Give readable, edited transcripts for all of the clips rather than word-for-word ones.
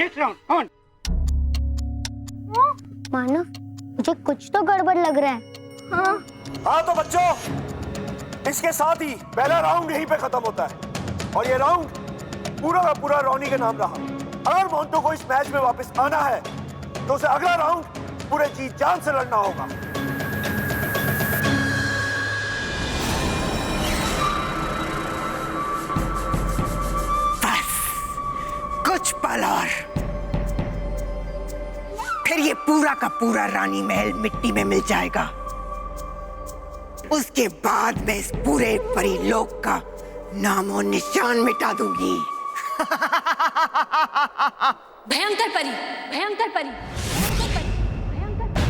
Next round on. मानव, मुझे कुछ तो गड़बड़ लग रहा है। हाँ तो बच्चों, इसके साथ ही पहला राउंड यहीं पे खत्म होता है और ये राउंड पूरा का पूरा रोनी के नाम रहा। अगर मोन्टू को इस मैच में वापस आना है तो उसे अगला राउंड पूरे जी जान से लड़ना होगा। बस कुछ पल और फिर ये पूरा का पूरा रानी महल मिट्टी में मिल जाएगा। उसके बाद मैं इस पूरे परी लोक का नामो निशान मिटा दूंगी। भयंकर परी, भयंकर परी, भयंकर परी, भयंकर परी।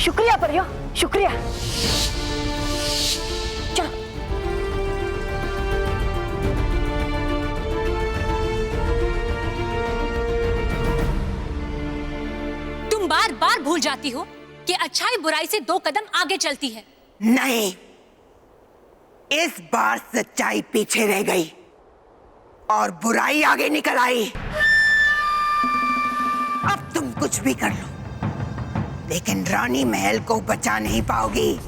शुक्रिया परियो, शुक्रिया। चलो। तुम बार बार भूल जाती हो कि अच्छाई बुराई से 2 कदम आगे चलती है। नहीं, इस बार सच्चाई पीछे रह गई और बुराई आगे निकल आई। अब तुम कुछ भी कर लो, लेकिन रानी महल को बचा नहीं पाओगी।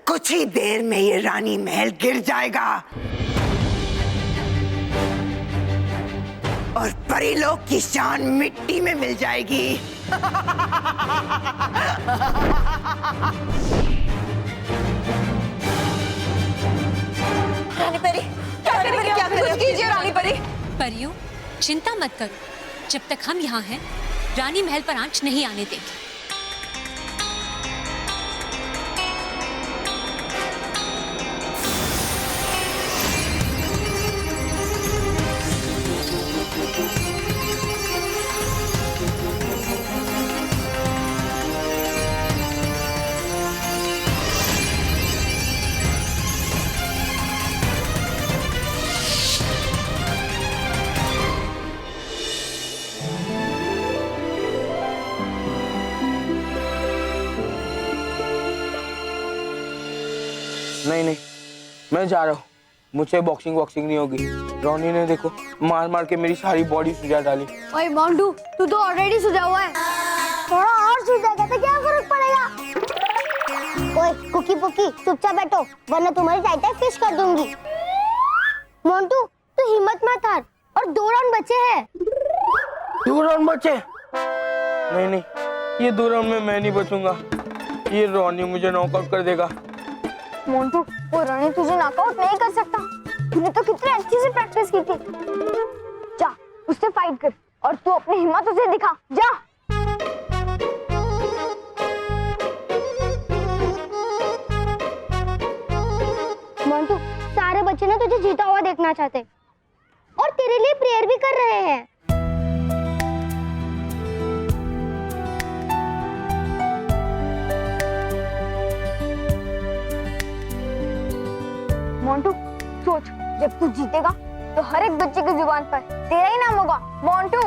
कुछ ही देर में ये रानी महल गिर जाएगा और परीलोक की शान मिट्टी में मिल जाएगी। रानी परी, क्या करें? कीजिए रानी परी। परियों, चिंता मत करो, जब तक हम यहाँ हैं, रानी महल पर आंच नहीं आने देंगे। नहीं नहीं, मैं जा रहा हूँ। मुझसे बॉक्सिंग नहीं होगी। रोनी ने देखो मार मार के मेरी सारी बॉडी सुझा डाली। ओए मोंटू, तू तो ऑलरेडी सुझा हुआ है। थोड़ा और सुझाएगा तो क्या फर्क पड़ेगा? ओए कुकी पुकी, चुपचाप बैठो वरना तुम्हारी टाइट फिश कर दूंगी। मोंटू, तू हिम्मत मत हार और 2 राउंड बचे हैं। 2 राउंड बचे? नहीं नहीं, ये 2 राउंड में मैं नहीं बचूंगा। ये रोनी मुझे नॉकआउट कर देगा। मोंटू, वो रानी तुझे नॉकआउट नहीं कर सकता। तूने तो कितनी अच्छी से प्रैक्टिस की थी। जा, उससे फाइट कर और तू अपनी हिम्मत उसे दिखा। जा। मोंटू, सारे बच्चे ना तुझे जीता हुआ देखना चाहते और तेरे लिए प्रेयर भी कर रहे हैं। मोंटू, सोच, जब तू जीतेगा तो हर एक बच्चे की जुबान पर तेरा ही नाम होगा। मोंटू,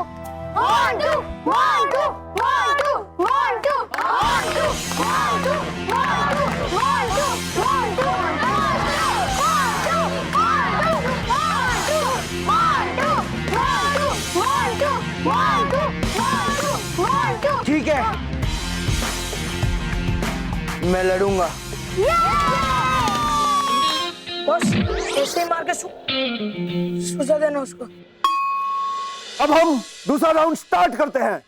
मोंटू, मोंटू, मोंटू, मोंटू, मोंटू, मोंटू, मोंटू, मोंटू, मोंटू। ठीक है, मैं लड़ूंगा। बस ऐसे मार के सुझा देना उसको। अब हम दूसरा राउंड स्टार्ट करते हैं।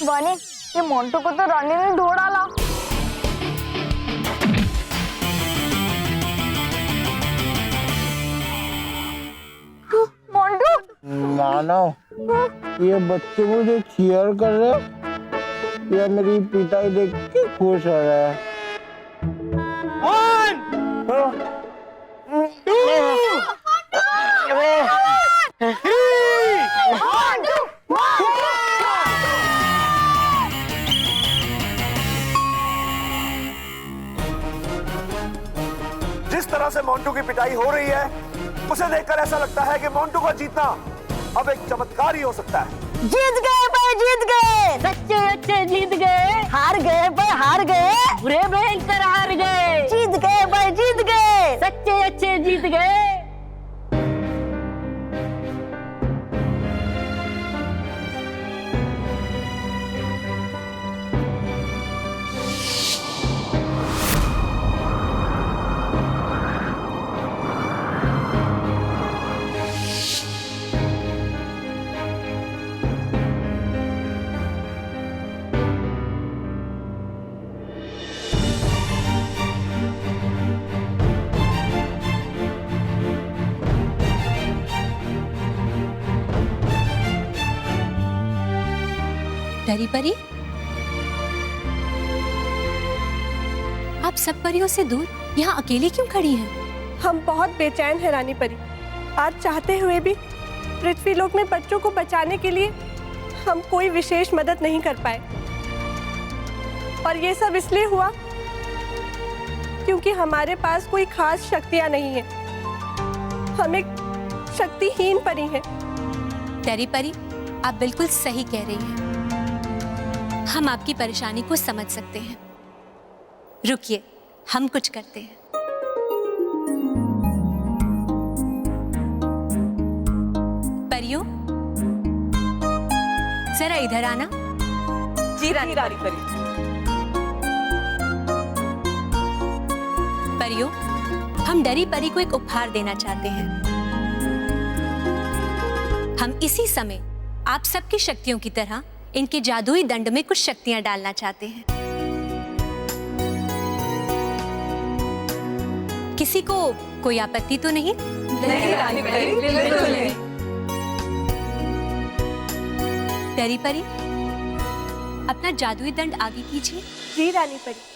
बने ये मोंटू को तो रानी ने ढो डाला। मोंटू मानव, ये बच्चे मुझे चीयर कर रहे या मेरी पिटाई देख के खुश हो रहा है? जिस तरह से मोंटू की पिटाई हो रही है, उसे देखकर ऐसा लगता है कि मोंटू का जीतना अब एक चमत्कार ही हो सकता है। जीत गए भाई, जीत गए, सच्चे अच्छे जीत गए। हार गए भाई, हार गए, बुरे भयंकर हार गए। जीत गए भाई, जीत गए, सच्चे अच्छे जीत गए। डरी परी, आप सब परियों से दूर यहाँ अकेली क्यों खड़ी हैं? हम बहुत बेचैन हैं रानी परी। आज चाहते हुए भी पृथ्वीलोक में बच्चों को बचाने के लिए हम कोई विशेष मदद नहीं कर पाए। और ये सब इसलिए हुआ क्योंकि हमारे पास कोई खास शक्तियां नहीं है। हम एक शक्तिहीन परी हैं। डरी परी, आप बिल्कुल सही कह रही हैं। हम आपकी परेशानी को समझ सकते हैं। रुकिए, हम कुछ करते हैं। परियों, जरा इधर आना। जी रानी परी। परियों, हम डरी परी को एक उपहार देना चाहते हैं। हम इसी समय आप सबकी शक्तियों की तरह इनके जादुई दंड में कुछ शक्तियां डालना चाहते हैं। किसी को कोई आपत्ति तो नहीं? नहीं रानी परी, बिल्कुल नहीं। डरी परी, अपना जादुई दंड आगे कीजिए। जी रानी परी।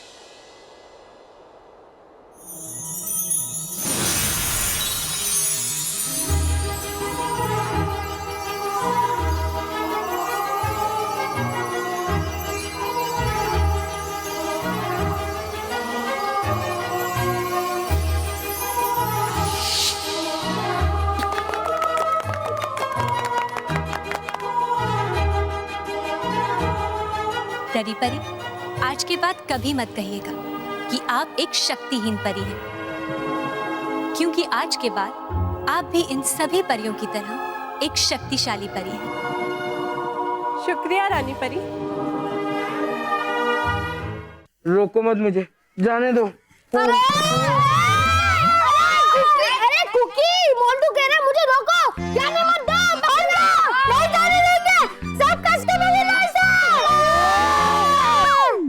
डरी परी, आज के बाद कभी मत कहिएगा कि आप एक शक्तिहीन परी हैं, क्योंकि आज के बाद आप भी इन सभी परियों की तरह एक शक्तिशाली परी हैं। शुक्रिया रानी परी। रोको मत मुझे, जाने दो। अरे कुकी, मोंटू कह रहे मुझे रोको, जाने मत दो, नहीं जाने देंगे, सब कस के मेरे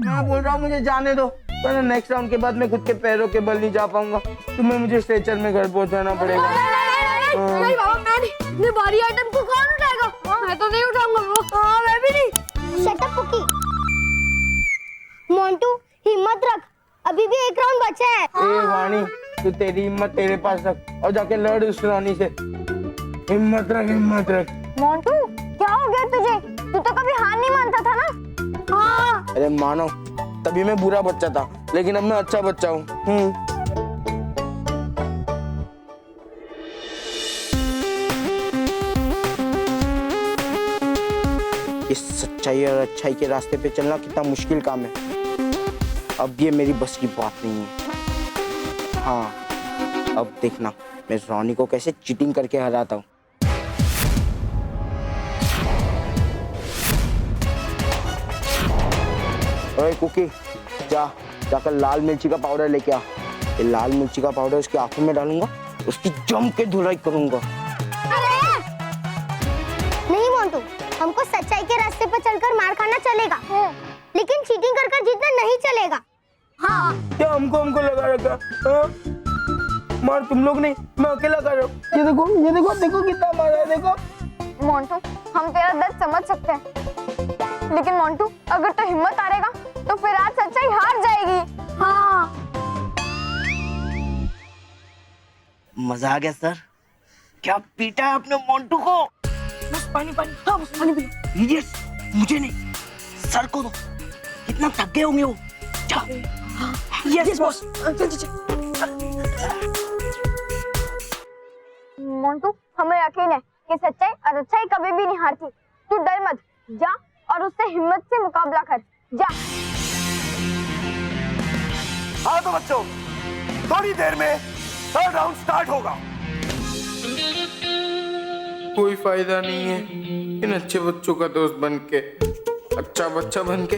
मैं बोल रहा हूँ मुझे जाने दो, वरना नेक्स्ट राउंड के बाद मैं खुद के पैरों के बल नहीं जा पाऊंगा। तुम्हें मुझे स्ट्रेचर में घर पहुंचाना पड़ेगा। नहीं बाबा, मैं नहीं, ये भारी आइटम को कौन उठाएगा? मैं तो नहीं उठाऊंगा। हाँ, मैं भी नहीं। Shut up cookie. मोंटू, हिम्मत रख, अभी भी एक राउंड बचा है। ए वाणी, तू तेरी हिम्मत तेरे पास रख और जाके लड़ उस रानी से। हिम्मत रख, हिम्मत रख। मोंटू, क्या हो गया तुझे? तू तो कभी हार नहीं मानता था ना? हाँ। अरे मानो, तभी मैं बुरा बच्चा था, लेकिन अब मैं अच्छा बच्चा हूँ। इस सच्चाई और अच्छाई के रास्ते पे चलना कितना मुश्किल काम है। अब ये मेरी बस की बात नहीं है। हाँ, अब देखना मैं रानी को कैसे चीटिंग करके हराता हूँ। ओए कुकी, जाकर लाल मिर्ची का पाउडर लेके आ। ये लाल मिर्ची का पाउडर उसकी आंखों में डालूंगा, उसकी जम के धुलाई करूंगा। नहीं मोंटू, हमको सच्चाई के रास्ते पर चलकर मार खाना चलेगा, लेकिन चीटिंग कर कर जीतना नहीं चलेगा। हाँ। क्या हमको लगा रखा? हाँ? मार तुम लोग नहीं, मैं अकेला कर रहा हूँ। ये देखो देखो कितना मारा है, देखो। मोंटू, हम तेरा दर्द समझ सकते हैं, लेकिन मोंटू अगर तो हिम्मत हारेगा तो फिर आज सच्चाई हार जाएगी। हाँ। मजा आ गया सर। क्या पीटा है आपने मोंटू को? बस पानी पानी, हाँ बस पानी पी। Idiots, मुझे नहीं, सर को दो। कितना थक गए होंगे वो। जाओ। यस बॉस, चल चल चल। मोंटू, हमें यकीन है कि सच्चाई और अच्छाई कभी भी नहीं हारती। तू डर मत, जा और उससे हिम्मत से मुकाबला कर, जा। हाँ तो बच्चों, थोड़ी देर में थर्ड राउंड स्टार्ट होगा। कोई फायदा नहीं है इन अच्छे बच्चों का दोस्त बनके, अच्छा बच्चा बनके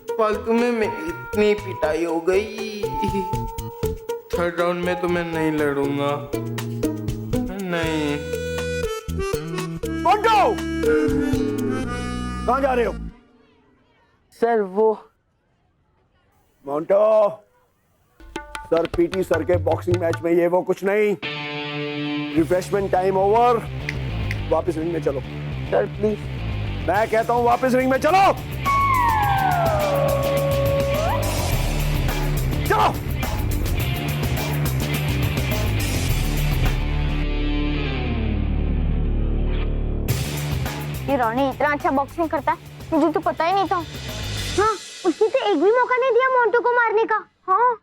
फालतू में मेरी इतनी पिटाई हो गई। थर्ड राउंड में तो मैं नहीं लड़ूंगा, नहीं। मोंटू, कहाँ जा रहे हो? सर वो मोंटू, सर पीटी सर के बॉक्सिंग मैच में ये वो कुछ नहीं। रिफ्रेशमेंट टाइम ओवर, वापस रिंग में चलो। सर प्लीज, मैं कहता हूँ वापस रिंग में चलो। चलो। ये रोनी इतना अच्छा बॉक्सिंग करता है, मुझे तो पता ही नहीं था। हाँ, उसने तो एक भी मौका नहीं दिया मोंटू को मारने का। हाँ।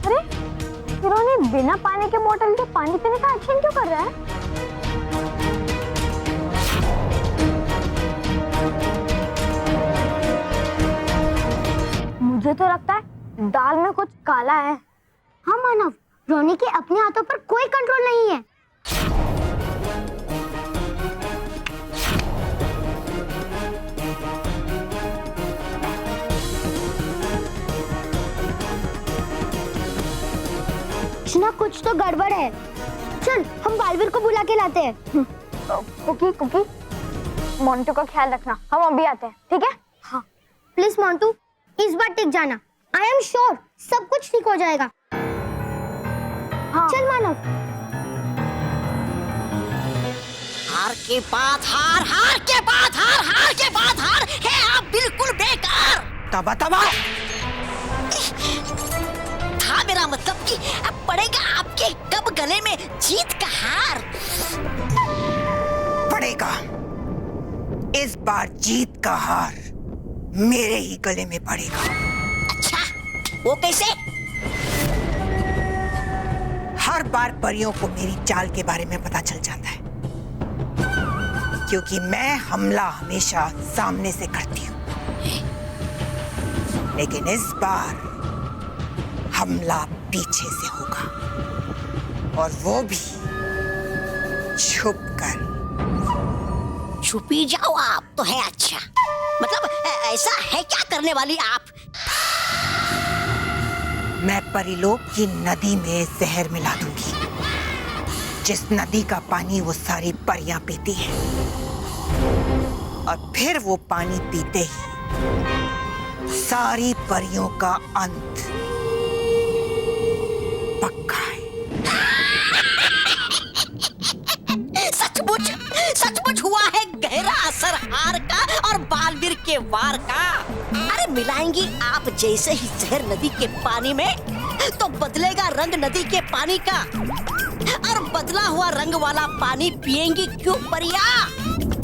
अरे, ये रोनी बिना पानी के बोतल के पानी पीने का एक्शन क्यों कर रहा है? मुझे तो लगता है दाल में कुछ काला है। हाँ मानव, रोनी के अपने हाथों पर कोई कंट्रोल नहीं है। कुछ ना कुछ तो गड़बड़ है। चल, हम बालवीर को बुला के लाते हैं। कुकी, मोंटू का ख्याल रखना, हम अभी आते हैं, ठीक है? हाँ, प्लीज मोंटू, इस बार टिक जाना। आई एम श्योर सब कुछ ठीक हो जाएगा। हाँ। चल मानव। हार के बाद हार, हार के बाद हार, हार के बाद हार है आप बिल्कुल बेकार। तबा था मेरा मतलब कि अब पड़ेगा आपके कब गले में जीत का हार। पड़ेगा। इस बार जीत का हार मेरे ही गले में पड़ेगा। अच्छा, वो कैसे? हर बार परियों को मेरी चाल के बारे में पता चल जाता है, क्योंकि मैं हमला हमेशा सामने से करती हूँ, लेकिन इस बार हमला पीछे से होगा, और वो भी छुप कर। छुपी जाओ आप तो है। अच्छा, मतलब ऐसा है क्या करने वाली आप? मैं परिलोक की नदी में जहर मिला दूंगी, जिस नदी का पानी वो सारी परियां पीती हैं, और फिर वो पानी पीते ही सारी परियों का अंत पक्का है। सचमुच हुआ है गहरा असर हार का और बालवीर के वार का। अरे मिलाएंगी आप जैसे ही जहर नदी के पानी में, तो बदलेगा रंग नदी के पानी का, और बदला हुआ रंग वाला पानी पिएंगी क्यों परिया?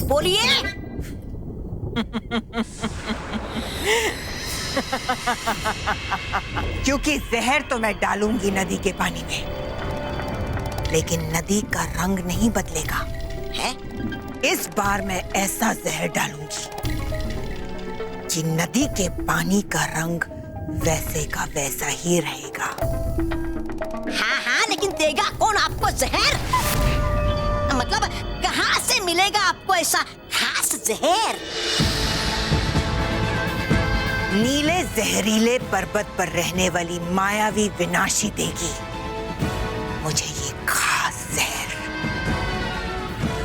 बोलिए। क्योंकि जहर तो मैं डालूंगी नदी के पानी में, लेकिन नदी का रंग नहीं बदलेगा। है? इस बार मैं ऐसा जहर डालूंगी कि नदी के पानी का रंग वैसे का वैसा ही रहेगा। हाँ, लेकिन देगा कौन आपको जहर? मतलब कहाँ से मिलेगा आपको ऐसा खास जहर? नीले जहरीले पर्वत पर रहने वाली मायावी विनाशी देगी मुझे ये खास जहर,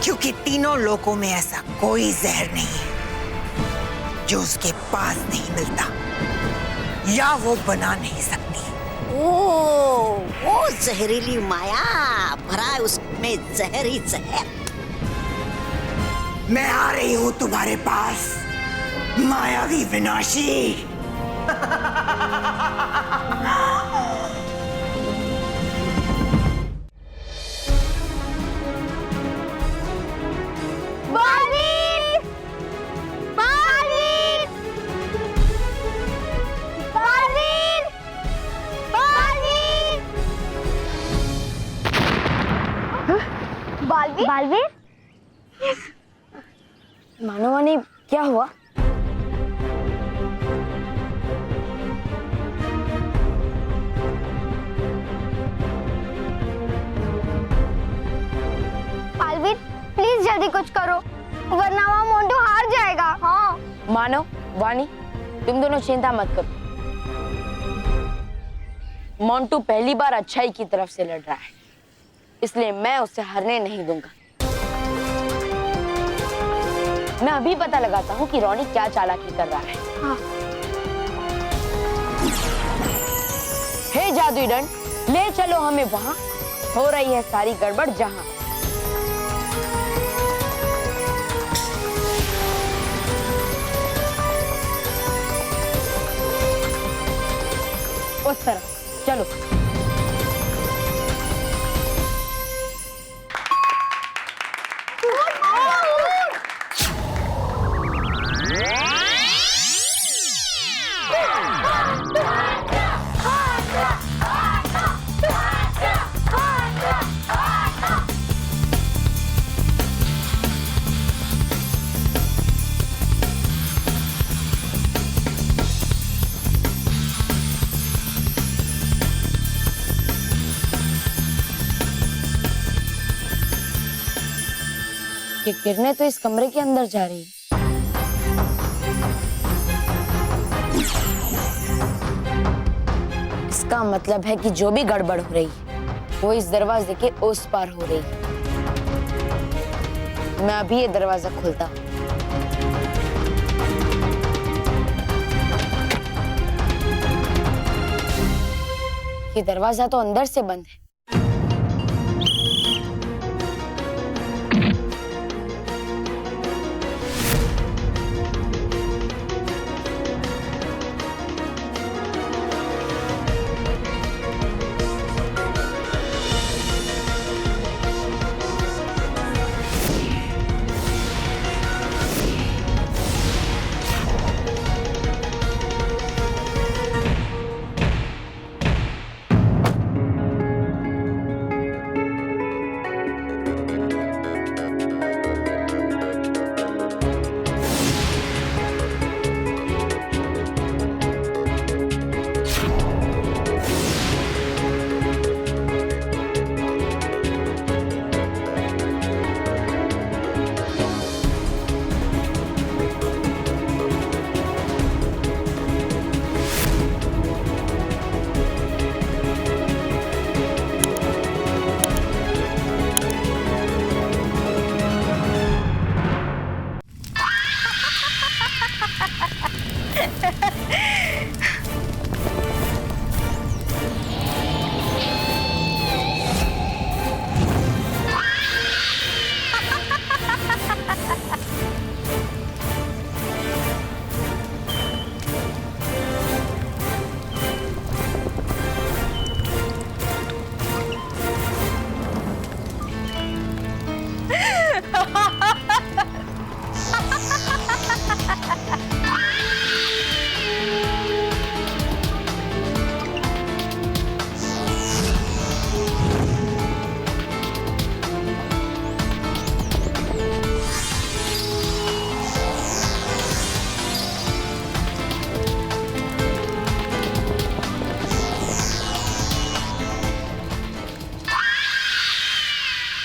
क्योंकि तीनों लोकों में ऐसा कोई जहर नहीं है जो उसके पास नहीं मिलता या वो बना नहीं सकती। वो जहरीली माया भरा है उसमें जहर ही जहर। मैं आ रही हूं तुम्हारे पास मायावी विनाशी। बालवीर! बालवीर! बालवीर! बालवीर! बालवीर? बालवीर? मानवानी क्या हुआ? बालवीर, प्लीज जल्दी कुछ करो, वरना वहाँ मोंटू हार जाएगा। हाँ। मानो, वानी, तुम दोनों चिंता मत करो। मोंटू पहली बार अच्छाई की तरफ से लड़ रहा है, इसलिए मैं उसे हारने नहीं दूंगा। मैं अभी पता लगाता हूँ कि रॉनी क्या चालाकी कर रहा है। हाँ। हे जादुई दंड, ले चलो हमें वहाँ हो रही है सारी गड़बड़ जहाँ। उस तरफ चलो। ये किरणें तो इस कमरे के अंदर जा रही है। इसका मतलब है कि जो भी गड़बड़ हो रही है वो इस दरवाजे के उस पार हो रही है। मैं अभी ये दरवाजा खोलता हूँ। ये दरवाजा तो अंदर से बंद है।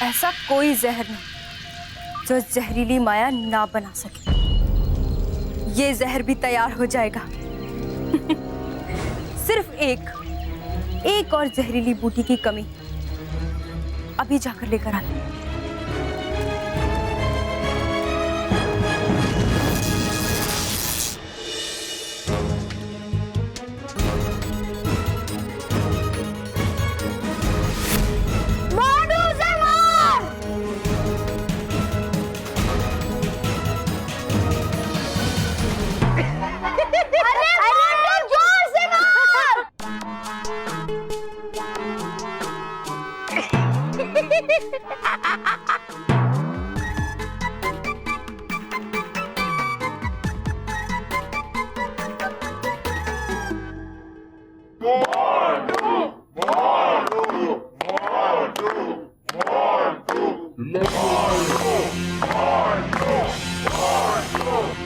ऐसा कोई जहर नहीं जो जहरीली माया ना बना सके। ये जहर भी तैयार हो जाएगा सिर्फ एक और जहरीली बूटी की कमी। अभी जाकर लेकर आते हैं।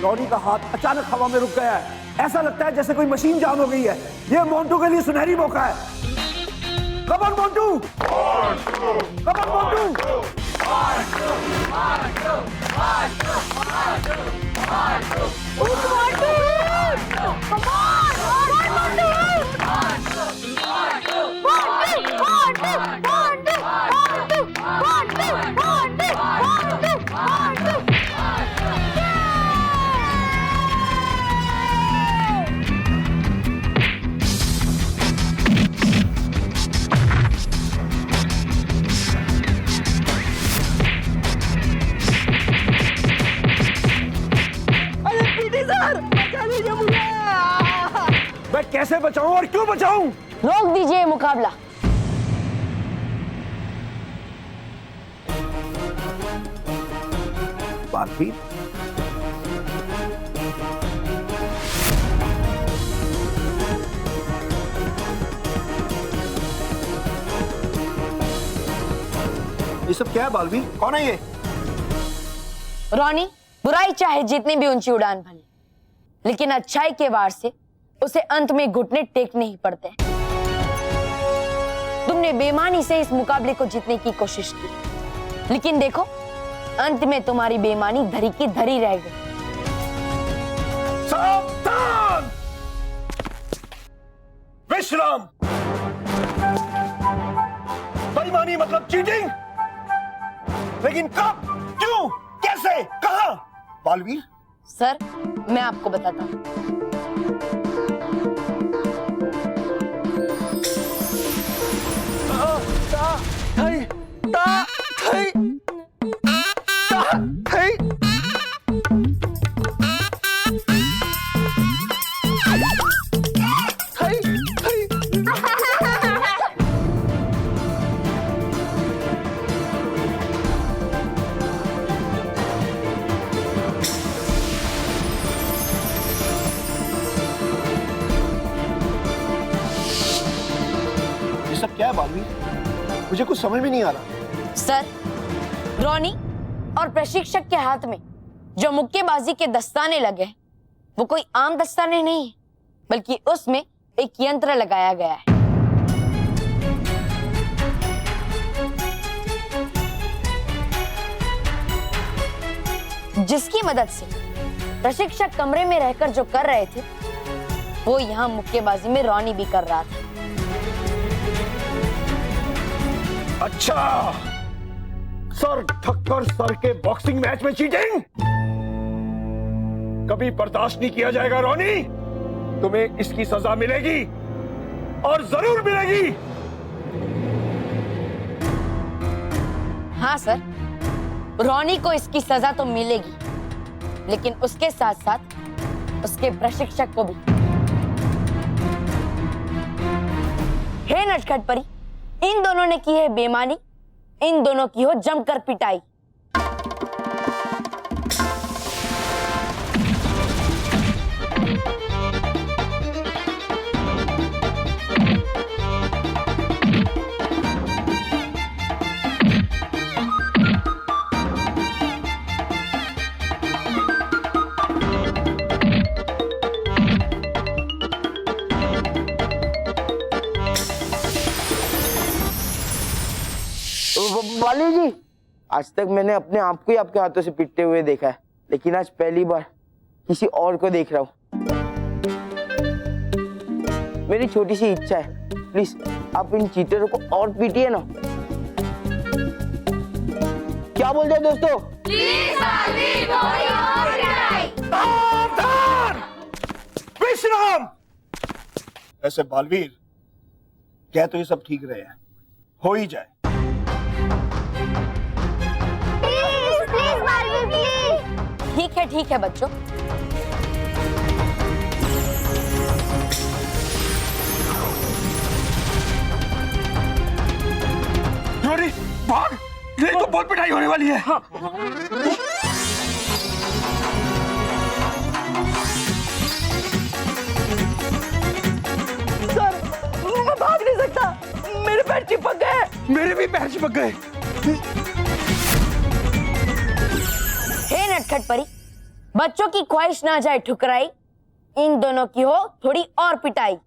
रॉनी का हाथ अचानक हवा में रुक गया है। ऐसा लगता है जैसे कोई मशीन जाम हो गई है। ये मोंटू के लिए सुनहरी मौका है। Come on Montu, come on Montu. मैं कैसे बचाऊं और क्यों बचाऊं? रोक दीजिए मुकाबला। बाकी ये सब क्या है बालवीर? कौन है ये? रॉनी, बुराई चाहे जितनी भी ऊंची उड़ान भले, लेकिन अच्छाई के वार से उसे अंत में घुटने टेकने ही पड़ते हैं। तुमने बेईमानी से इस मुकाबले को जीतने की कोशिश की, लेकिन देखो अंत में तुम्हारी बेईमानी धरी की धरी रह गई। सावधान! विश्राम! बेईमानी मतलब चीटिंग? लेकिन कब, क्यों, कैसे, कहां? बालवीर, सर मैं आपको बताता हूँ। सब क्या है बालवीर? मुझे कुछ समझ में नहीं आ रहा। सर, रॉनी और प्रशिक्षक के हाथ में जो मुक्केबाजी के दस्ताने लगे हैं, वो कोई आम दस्ताने नहीं है, बल्कि उसमें एक यंत्र लगाया गया है। जिसकी मदद से प्रशिक्षक कमरे में रहकर जो कर रहे थे, वो यहाँ मुक्केबाजी में रॉनी भी कर रहा था। अच्छा, सर ढककर सर के बॉक्सिंग मैच में चीटिंग कभी बर्दाश्त नहीं किया जाएगा रॉनी। तुम्हें इसकी सजा मिलेगी और जरूर मिलेगी। हाँ सर, रॉनी को इसकी सजा तो मिलेगी, लेकिन उसके साथ साथ उसके प्रशिक्षक को भी। हे नटखट परी, इन दोनों ने की है बेईमानी, इन दोनों की हो जमकर पिटाई। वाली जी, आज तक मैंने अपने आप को ही आपके हाथों से पीटते हुए देखा है, लेकिन आज पहली बार किसी और को देख रहा हूँ। मेरी छोटी सी इच्छा है, प्लीज आप इन चीटरों को और पीटिए ना। क्या बोलते हैं दोस्तों? विश्राम। ऐसे बालवीर, क्या तो ये सब ठीक रहे हैं, हो ही जाए। Please Baalveer please. ठीक है बच्चों। रोनी भाग, नहीं तो बहुत पिटाई होने वाली है। हाँ। सर, मैं भाग नहीं सकता, मेरे पैर चिपक गए। मेरे भी पैर चिपक गए। हे नटखट परी, बच्चों की ख्वाहिश ना जाए ठुकराई, इन दोनों की हो थोड़ी और पिटाई।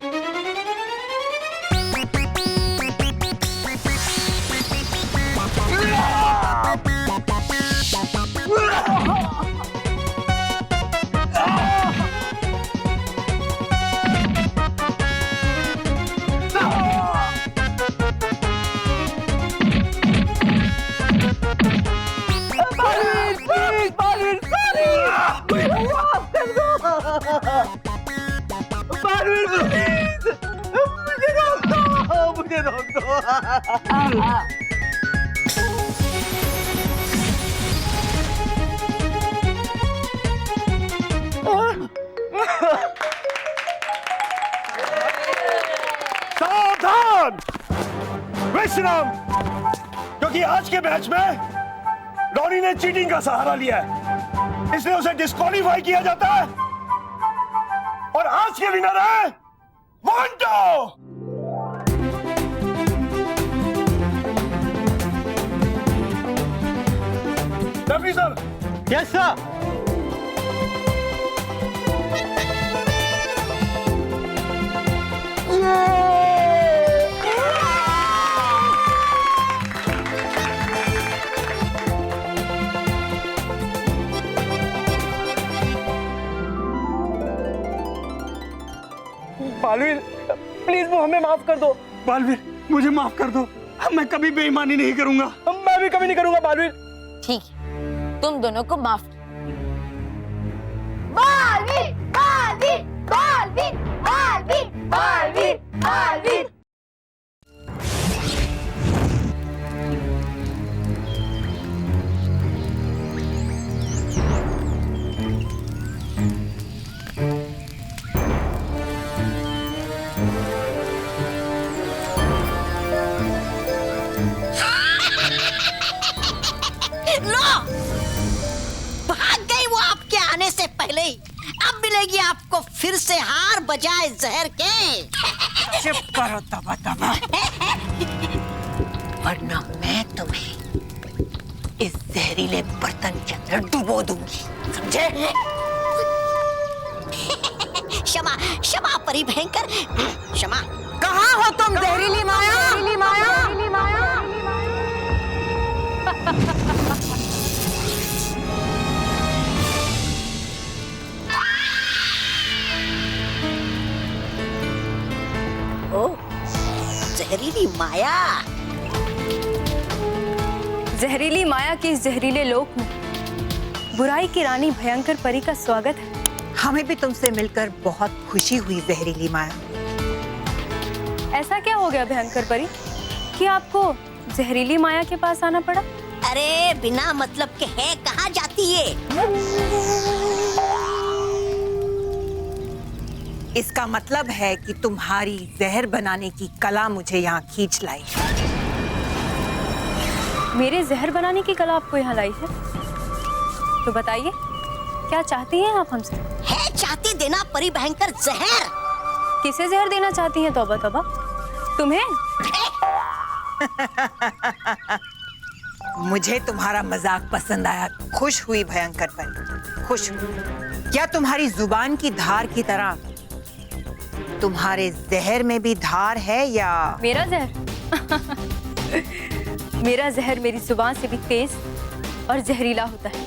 मुझे रोक दो। सावधान विश्राम, क्योंकि आज के मैच में रॉनी ने चीटिंग का सहारा लिया है, इसलिए उसे डिस्क्वालीफाई किया जाता है। और आज के विनर है Monte. Referee sir. Yes sir. Baalveer please वो हमें माफ कर दो। बालवीर मुझे माफ कर दो, मैं कभी बेईमानी नहीं करूंगा। मैं भी कभी नहीं करूंगा बालवीर। ठीक है, तुम दोनों को माफ। बालवीर बालवीर बालवीर बालवीर बालवीर बालवीर। से पहले ही अब मिलेगी आपको फिर से हार बजाए जहर के। चुप करो तबा तबा, वरना मैं तुम्हें इस जहरीले बर्तन के अंदर डुबो दूंगी, समझे? क्षमा क्षमा परी भयंकर, क्षमा। कहाँ हो तुम जहरीली माया? जहरीली माया, जहरीली माया। ओ, जहरीली माया। जहरीली माया के इस जहरीले लोक में बुराई की रानी भयंकर परी का स्वागत है। हमें भी तुमसे मिलकर बहुत खुशी हुई जहरीली माया। ऐसा क्या हो गया भयंकर परी कि आपको जहरीली माया के पास आना पड़ा? अरे बिना मतलब के है कहाँ जाती है? इसका मतलब है कि तुम्हारी जहर बनाने की कला मुझे यहाँ खींच लाई। मेरे जहर बनाने की कला आपको यहाँ लाई है? तो बताइए क्या चाहती हैं आप हमसे? है चाहती देना परी भयंकर जहर। किसे जहर देना चाहती हैं तौबा तौबा? तुम्हें? मुझे तुम्हारा मजाक पसंद आया, खुश हुई भयंकर परी, खुश हुई। क्या तुम्हारी जुबान की धार की तरह तुम्हारे जहर में भी धार है या? मेरा जहर? मेरा जहर मेरी जुबान से भी तेज और जहरीला होता है।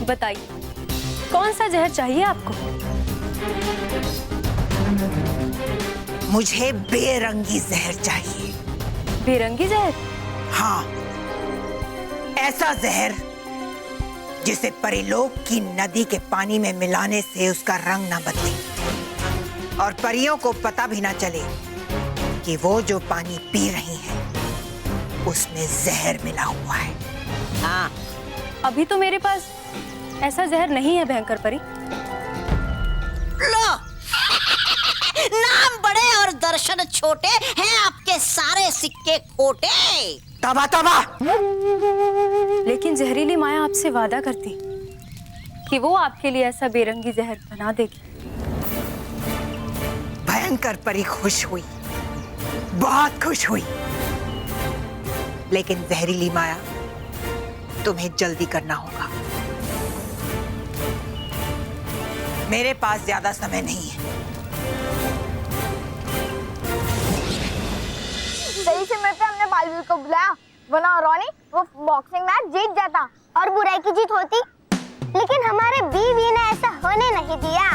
बताइए कौन सा जहर चाहिए आपको? मुझे बेरंगी जहर चाहिए। बेरंगी जहर? हाँ, ऐसा जहर जिसे परिलोक की नदी के पानी में मिलाने से उसका रंग ना बदले और परियों को पता भी ना चले कि वो जो पानी पी रही हैं उसमें जहर मिला हुआ है। हाँ, अभी तो मेरे पास ऐसा जहर नहीं है भयंकर परी। लो नाम बड़े और दर्शन छोटे हैं, आपके सारे सिक्के खोटे। तबा तबा। लेकिन जहरीली माया आपसे वादा करती कि वो आपके लिए ऐसा बेरंगी जहर बना देगी। भयंकर परी खुश हुई, बहुत खुश हुई, लेकिन जहरीली माया तुम्हें जल्दी करना होगा। मेरे पास ज्यादा समय नहीं है। सही समय पे हमने बालवीर को बुलाया, वरना रोनी वो बॉक्सिंग मैच जीत जाता और बुराई की जीत होती, लेकिन हमारे बीवी ने ऐसा होने नहीं दिया।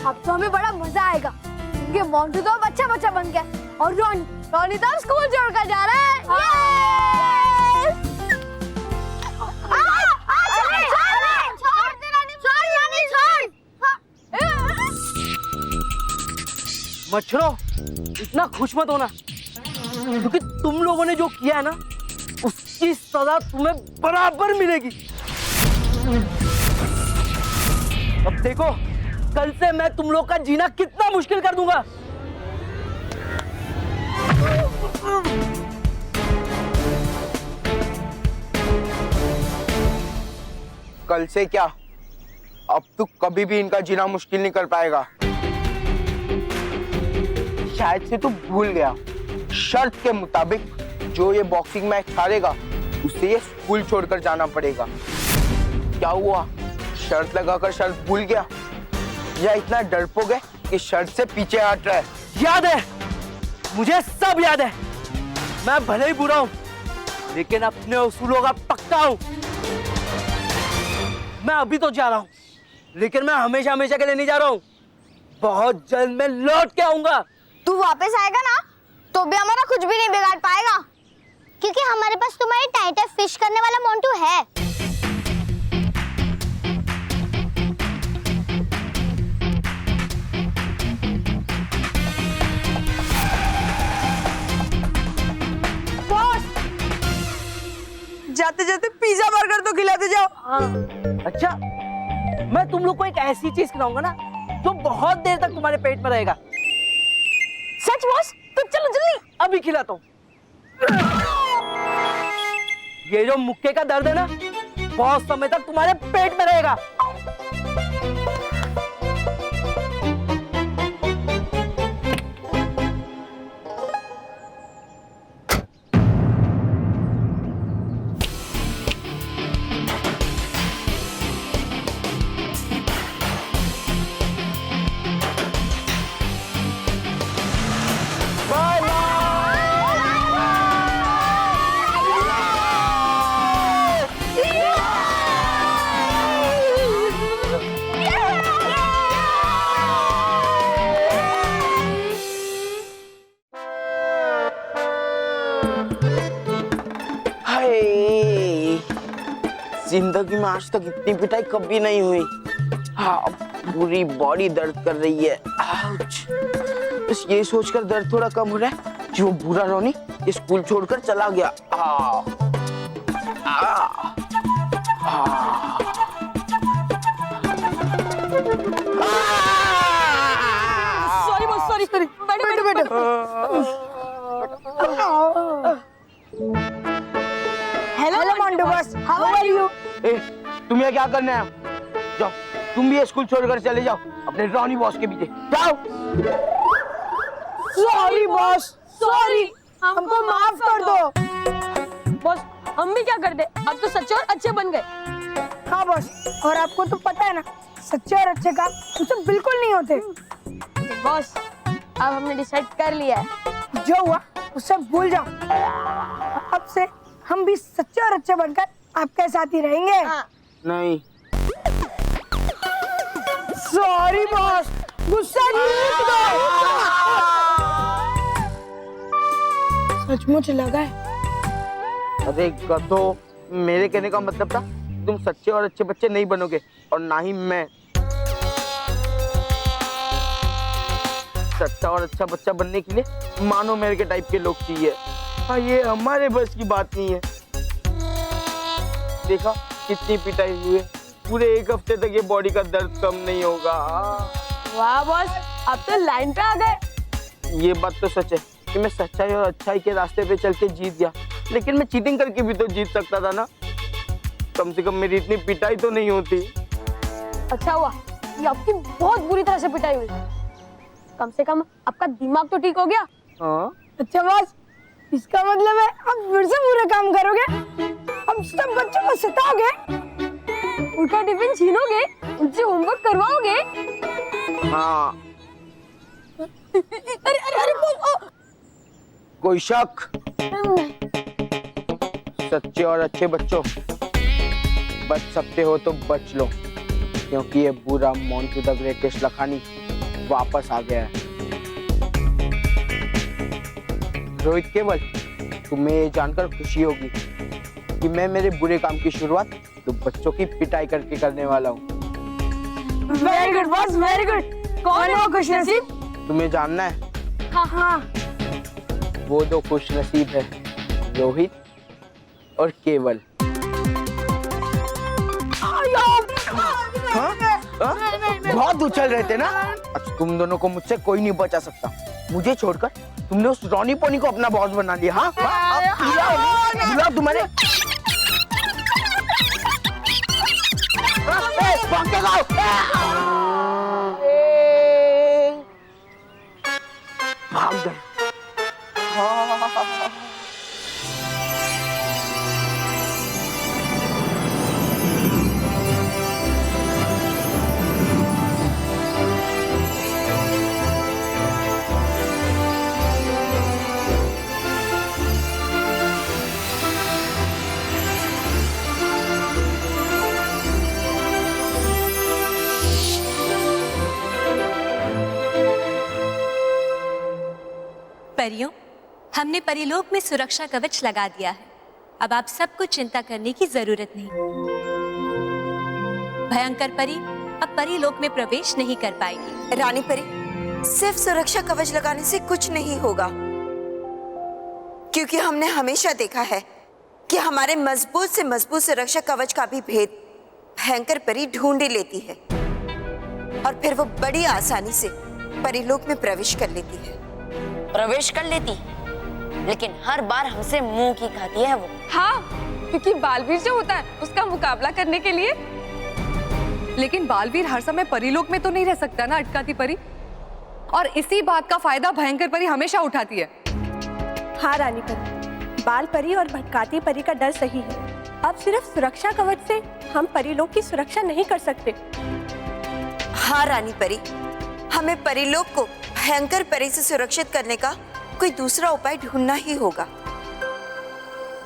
अब तो हमें बड़ा मजा आएगा क्योंकि मोंटू तो अब अच्छा बच्चा बन गया और रोनी तो अब स्कूल छोड़कर जा रहा है। मच्छरों, इतना खुश मत होना, क्योंकि तुम लोगों ने जो किया है ना उसकी सजा तुम्हें बराबर मिलेगी। अब देखो, कल से मैं तुम लोग का जीना कितना मुश्किल कर दूंगा। कल से क्या, अब तू कभी भी इनका जीना मुश्किल नहीं कर पाएगा। शायद से तू भूल गया, शर्त के मुताबिक जो ये बॉक्सिंग मैच हारेगा उसे ये स्कूल छोड़कर जाना पड़ेगा। क्या हुआ, शर्त लगाकर शर्त भूल गया या इतना डरपोक है कि शर्त से पीछे हट रहा है? याद है, मुझे सब याद है। मैं भले ही बुरा हूं, लेकिन अपने उसूलों का पक्का हूं। मैं अभी तो जा रहा हूं, लेकिन मैं हमेशा हमेशा के लिए नहीं जा रहा हूं। बहुत जल्द मैं लौट के आऊंगा। तू वापस आएगा ना तो भी हमारा कुछ भी नहीं बिगाड़ पाएगा, क्योंकि हमारे पास तुम्हारी टाइटर फिश करने वाला मोंटू है। जाते जाते पिज्जा बर्गर तो खिलाते जाओ। अच्छा, मैं तुम लोग को एक ऐसी चीज खिलाऊंगा ना जो बहुत देर तक तुम्हारे पेट में रहेगा। सच बॉस? तो चलो जल्दी। अभी खिलाता हूँ। ये जो मुक्के का दर्द है ना, बहुत समय तक तुम्हारे पेट में रहेगा। जिंदगी में आज तक इतनी पिटाई कभी नहीं हुई। हाँ, पूरी बॉडी दर्द कर रही है। आउच। बस ये सोचकर दर्द थोड़ा कम हो रहा है कि वो बुरा रोनी ये स्कूल छोड़कर चला गया। Sorry boss, sorry. बैठो बैठो। Hello Montu boss, how are you? तुम्हें क्या करना है? जाओ, तुम भी ये स्कूल छोड़कर चले जाओ अपने रॉनी बॉस के पीछे जाओ। सॉरी बॉस, सॉरी, हमको माफ कर दो। बॉस, हम भी क्या कर दे, अब तो सच्चे और अच्छे बन गए। हाँ बॉस, और आपको तो पता है ना, सच्चे और अच्छे काम मुझसे बिल्कुल नहीं होते। बॉस, अब हमने डिसाइड कर लिया है, जो हुआ उससे भूल जाओ। अब से हम भी सच्चे और अच्छे बनकर आपके साथ ही रहेंगे। नहीं, सॉरी बॉस, गुस्सा नहीं करो। सचमुच लगा है। अरे गधो, मेरे कहने का मतलब था तुम सच्चे और अच्छे बच्चे नहीं बनोगे, और ना ही मैं। सच्चा और अच्छा बच्चा बनने के लिए मानो मेरे के टाइप के लोग चाहिए। हाँ, ये हमारे बस की बात नहीं है। देखा कितनी पिटाई हुई, पूरे 1 हफ्ते तक ये बॉडी का दर्द कम नहीं होगा। वाह बॉस, अब तो लाइन पे आ गए। ये बात तो सच है कि मैं सच्चाई और अच्छाई के रास्ते पे चल के जीत गया, लेकिन मैं चीटिंग करके भी तो जीत सकता था ना। कम से कम मेरी इतनी पिटाई तो नहीं होती। अच्छा हुआ ये आपकी बहुत बुरी तरह से पिटाई हुई, कम से कम आपका दिमाग तो ठीक हो गया। हाँ? अच्छा बॉस, इसका मतलब है आप फिर से बुरे काम करोगे, अब सब बच्चों को सताओगे, उनका टिफिन छीनोगे, उनसे होमवर्क करवाओगे। हाँ। अरे अरे अरे बोल। कोई शक? सच्चे और अच्छे बच्चों, बच सकते हो तो बच लो, क्योंकि ये बुरा मोंटू द ग्रेटेस्ट लखानी वापस आ गया है। रोहित केवल, तुम्हें ये जानकर खुशी होगी कि मैं मेरे बुरे काम की शुरुआत तो बच्चों की पिटाई करके करने वाला हूँ। Very good boss, very good. कौन है वो खुशनसीब? तुम्हें जानना है? हाँ हाँ। वो दो खुशनसीब है, रोहित और केवल। हाँ? बहुत उछल रहे थे ना। अच्छा, तुम दोनों को मुझसे कोई नहीं बचा सकता। मुझे छोड़कर तुमने उस रॉनी पोनी को अपना बॉस बना लिया। हाँ? बुलाओ तुम्हारे। भाग के जाओ। भाग गए। परियों, हमने परीलोक में सुरक्षा कवच लगा दिया है। अब आप सबको चिंता करने की जरूरत नहीं। भयंकर परी अब परीलोक में प्रवेश नहीं कर पाएगी। रानी परी, सिर्फ सुरक्षा कवच लगाने से कुछ नहीं होगा, क्योंकि हमने हमेशा देखा है कि हमारे मजबूत से मजबूत सुरक्षा कवच का भी भेद भयंकर परी ढूंढ ही लेती है, और फिर वो बड़ी आसानी से परीलोक में प्रवेश कर लेती है। प्रवेश कर लेती, लेकिन हर बार हमसे मुंह की खाती है वो। हाँ, क्योंकि बालवीर जो होता है उसका मुकाबला करने के लिए। लेकिन बालवीर हर समय परीलोक में तो नहीं रह सकता ना अटकाती परी, और इसी बात का फायदा भयंकर परी हमेशा उठाती है। हाँ रानी परी, बाल परी और भटकाती परी का डर सही है। अब सिर्फ सुरक्षा कवच से हम परीलोक की सुरक्षा नहीं कर सकते। हाँ रानी परी, हमें परीलोक को भयंकर परी से सुरक्षित करने का कोई दूसरा उपाय ढूंढना ही होगा।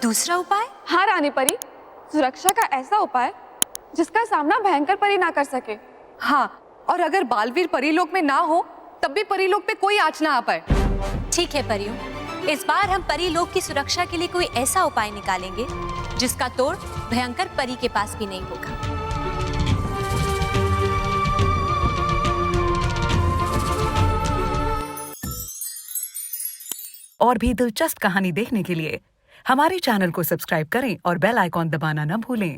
दूसरा उपाय? हाँ रानी परी, सुरक्षा का ऐसा उपाय जिसका सामना भयंकर परी ना कर सके। हाँ, और अगर बालवीर परीलोक में ना हो तब भी परीलोक पे कोई आँच ना आ पाए। ठीक है परियों, इस बार हम परीलोक की सुरक्षा के लिए कोई ऐसा उपाय निकालेंगे जिसका तोड़ भयंकर परी के पास भी नहीं होगा। और भी दिलचस्प कहानी देखने के लिए हमारे चैनल को सब्सक्राइब करें और बेल आइकॉन दबाना न भूलें।